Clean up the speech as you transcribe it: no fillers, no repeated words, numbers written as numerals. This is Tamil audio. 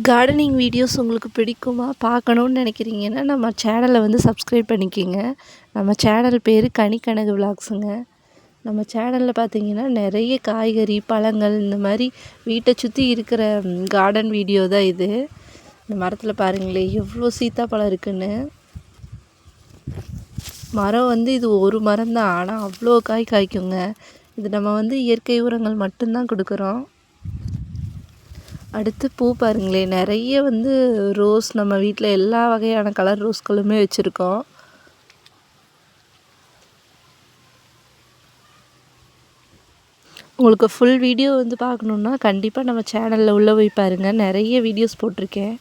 கார்டனிங் வீடியோஸ் உங்களுக்கு பிடிக்குமா? பார்க்கணுன்னு நினைக்கிறீங்கன்னா, நம்ம சேனலை வந்து சப்ஸ்கிரைப் பண்ணிக்கங்க. நம்ம சேனல் பேர் கனிக்கனகு விலாக்ஸுங்க. நம்ம சேனலில் பார்த்தீங்கன்னா, நிறைய காய்கறி, பழங்கள் இந்த மாதிரி வீட்டை சுற்றி இருக்கிற கார்டன் வீடியோ தான் இது. இந்த மரத்தில் பாருங்களேன் எவ்வளோ சீத்தாப்பழம் இருக்குன்னு. மரம் வந்து இது ஒரு மரம் தான், ஆனால் அவ்வளோ காய் காய்க்குங்க. இது நம்ம வந்து இயற்கை உரங்கள் மட்டும்தான் கொடுக்குறோம். அடுத்து பூ பாருங்களேன், நிறைய வந்து ரோஸ், நம்ம வீட்டில் எல்லா வகையான கலர் ரோஸ்களுமே வச்சுருக்கோம். உங்களுக்கு ஃபுல் வீடியோ வந்து பார்க்கணுன்னா கண்டிப்பாக நம்ம சேனலில் உள்ளே போய் பாருங்கள். நிறைய வீடியோஸ் போட்டிருக்கேன்.